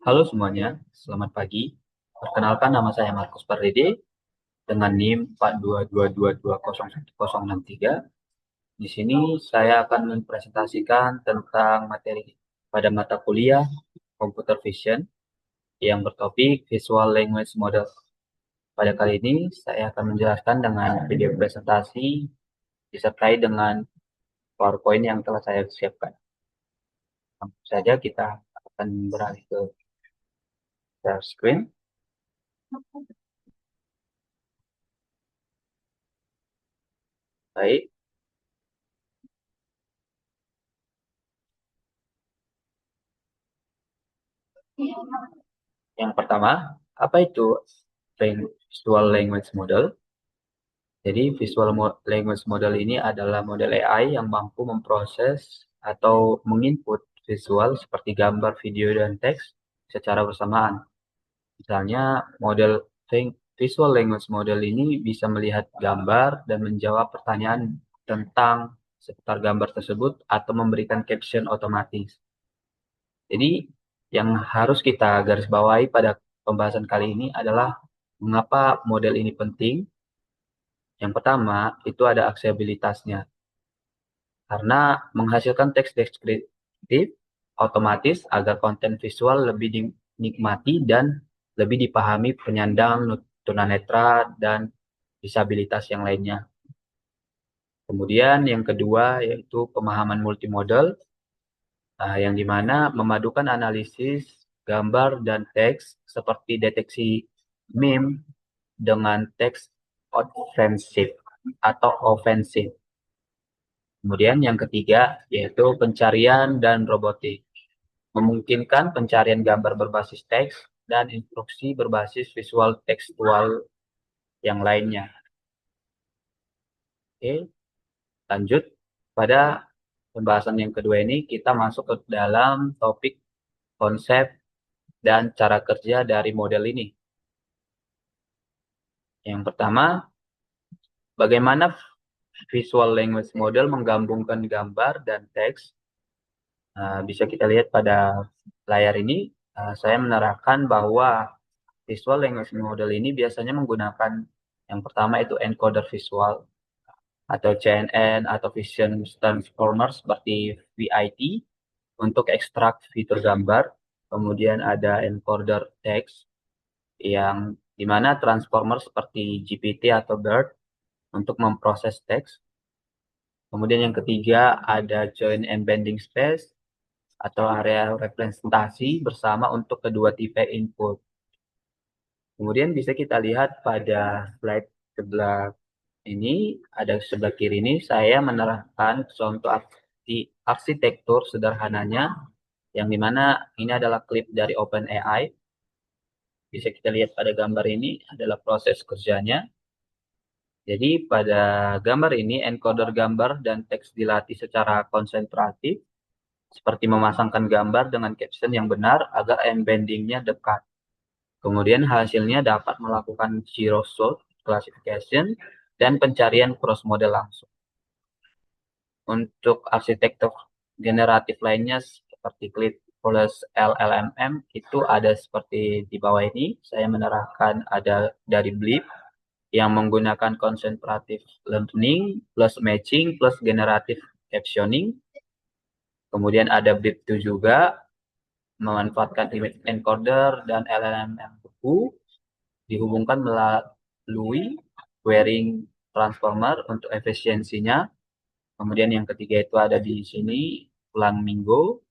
Halo semuanya, selamat pagi. Perkenalkan nama saya Markus Pardede dengan NIM 422220163. Di sini saya akan mempresentasikan tentang materi pada mata kuliah Computer Vision yang bertopik Visual Language Model. Pada kali ini saya akan menjelaskan dengan video presentasi disertai dengan PowerPoint yang telah saya siapkan. Langsung saja kita akan beralih ke share screen. Baik. Yang pertama, apa itu Visual Language Model? Jadi, Language Model ini adalah model AI yang mampu memproses atau menginput visual seperti gambar, video, dan teks secara bersamaan. Misalnya, Visual Language Model ini bisa melihat gambar dan menjawab pertanyaan tentang seputar gambar tersebut atau memberikan caption otomatis. Jadi, yang harus kita garis bawahi pada pembahasan kali ini adalah mengapa model ini penting. Yang pertama, itu ada aksesibilitasnya. Karena menghasilkan teks deskriptif otomatis agar konten visual lebih dinikmati dan lebih dipahami penyandang tunanetra dan disabilitas yang lainnya. Kemudian yang kedua yaitu pemahaman multimodal, yang dimana memadukan analisis gambar dan teks seperti deteksi meme dengan teks ofensif atau ofensif. Kemudian yang ketiga yaitu pencarian dan robotik, memungkinkan pencarian gambar berbasis teks dan instruksi berbasis visual tekstual yang lainnya. Oke, lanjut pada pembahasan yang kedua ini kita masuk ke dalam topik konsep dan cara kerja dari model ini. Yang pertama, bagaimana Visual Language Model menggabungkan gambar dan teks. Bisa kita lihat pada layar ini, saya menerangkan bahwa Visual Language Model ini biasanya menggunakan yang pertama itu encoder visual atau CNN atau Vision Transformer seperti VIT untuk ekstrak fitur gambar. Kemudian ada encoder teks yang dimana transformer seperti GPT atau BERT untuk memproses teks. Kemudian yang ketiga ada Joint Embedding Space atau area representasi bersama untuk kedua tipe input. Kemudian bisa kita lihat pada slide sebelah ini, ada sebelah kiri ini, saya menerangkan contoh arsitektur sederhananya, yang dimana ini adalah klip dari OpenAI. Bisa kita lihat pada gambar ini adalah proses kerjanya. Jadi pada gambar ini, encoder gambar dan teks dilatih secara konsentratif, seperti memasangkan gambar dengan caption yang benar agar embeddingnya dekat. Kemudian hasilnya dapat melakukan zero shot classification dan pencarian cross model langsung. Untuk arsitektur generatif lainnya seperti Clip plus LLMM itu ada seperti di bawah ini. Saya menerangkan ada dari Blip yang menggunakan concentrative learning plus matching plus generative captioning. Kemudian ada Blip 2 juga memanfaatkan image encoder dan LLMM buku dihubungkan melalui querying transformer untuk efisiensinya. Kemudian yang ketiga itu ada di sini Flamingo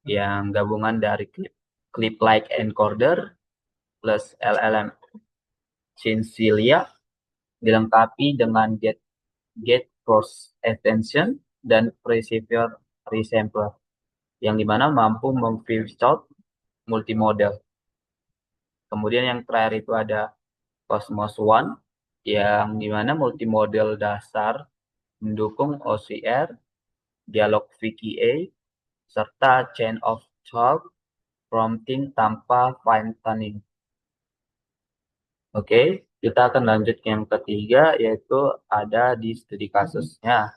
yang gabungan dari clip like encoder plus LLM Chinchilla dilengkapi dengan get cross attention dan Perception resampler yang dimana mampu memfilter multimodal. Kemudian yang terakhir itu ada Cosmos One yang dimana multimodal dasar mendukung OCR, dialog VQA, serta chain of thought prompting tanpa fine tuning. Oke, kita akan lanjut ke yang ketiga yaitu ada di studi kasusnya.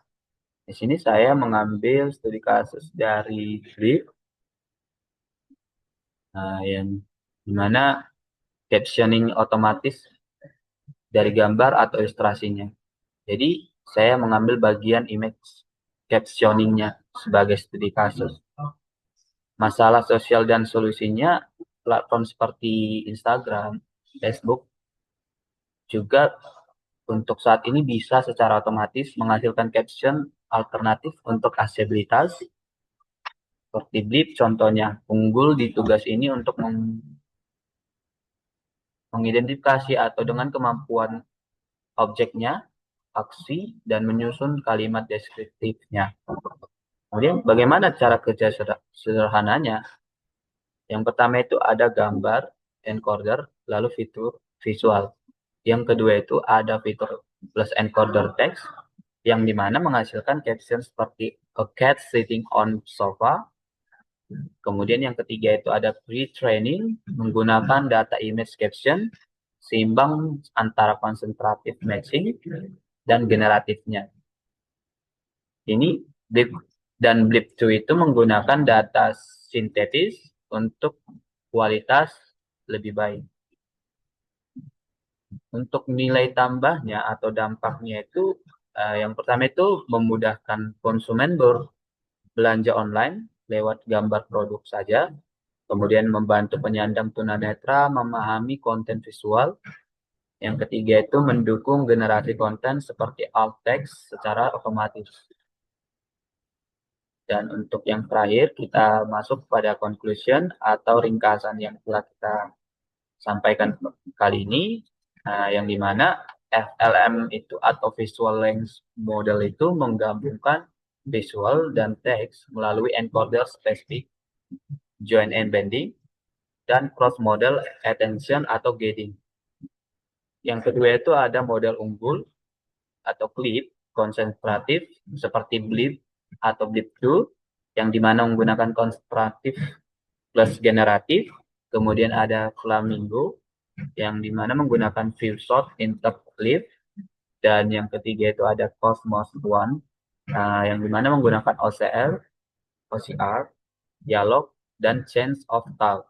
Di sini saya mengambil studi kasus dari Flip. yang dimana captioning otomatis dari gambar atau ilustrasinya. Jadi saya mengambil bagian image captioningnya sebagai studi kasus. Masalah sosial dan solusinya, platform seperti Instagram, Facebook juga untuk saat ini bisa secara otomatis menghasilkan caption alternatif untuk aksesibilitas seperti Blip contohnya. Unggul di tugas ini untuk mengidentifikasi atau dengan kemampuan objeknya, aksi, dan menyusun kalimat deskriptifnya. Kemudian bagaimana cara kerja sederhananya? Yang pertama itu ada gambar, encoder, lalu fitur visual. Yang kedua itu ada fitur plus encoder text, yang dimana menghasilkan caption seperti a cat sitting on sofa. Kemudian yang ketiga itu ada pre-training, menggunakan data image caption, seimbang antara konsentratif matching dan generatifnya. Ini Blip dan Blip2 itu menggunakan data sintetis untuk kualitas lebih baik. Untuk nilai tambahnya atau dampaknya itu yang pertama itu memudahkan konsumen berbelanja online lewat gambar produk saja. Kemudian membantu penyandang tunanetra memahami konten visual. Yang ketiga itu mendukung generasi konten seperti alt text secara otomatis. Dan untuk yang terakhir, kita masuk pada conclusion atau ringkasan yang telah kita sampaikan kali ini, yang dimana FLM itu atau Visual Language Model itu menggabungkan visual dan teks melalui encoder spesifik, join and bending, dan cross model attention atau gating. Yang kedua itu ada model unggul atau clip konsentratif seperti Blip atau Blip2 yang dimana menggunakan konsentratif plus generatif. Kemudian ada Flamingo yang dimana menggunakan view shot interleave. Dan yang ketiga itu ada Cosmos One yang dimana menggunakan OCR, OCR, dialog, dan change of thought.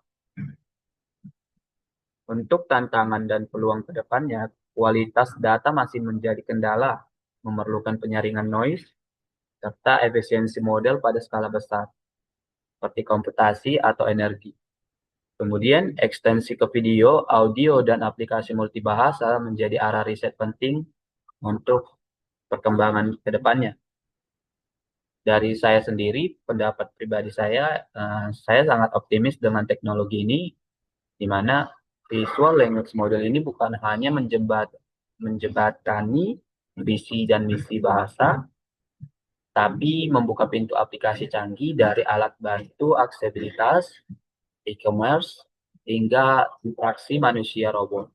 Untuk tantangan dan peluang ke depannya, kualitas data masih menjadi kendala, memerlukan penyaringan noise, serta efisiensi model pada skala besar, seperti komputasi atau energi. Kemudian, ekstensi ke video, audio, dan aplikasi multibahasa menjadi arah riset penting untuk perkembangan ke depannya. Dari saya sendiri, pendapat pribadi saya sangat optimis dengan teknologi ini, di mana visual language model ini bukan hanya menjembatani visi dan misi bahasa, tapi membuka pintu aplikasi canggih dari alat bantu aksesibilitas, e-commerce, hingga interaksi manusia-robot.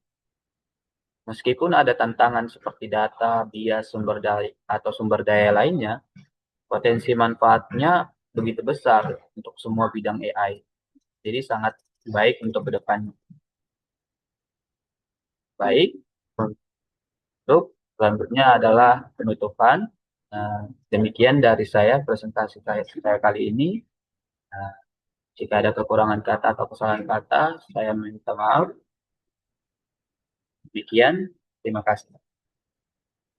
Meskipun ada tantangan seperti data, bias, sumber daya lainnya, potensi manfaatnya begitu besar untuk semua bidang AI. Jadi sangat baik untuk ke depannya. Baik, untuk selanjutnya adalah penutupan. Demikian dari saya presentasi saya kali ini. Jika ada kekurangan kata atau kesalahan kata, saya minta maaf. Demikian, terima kasih.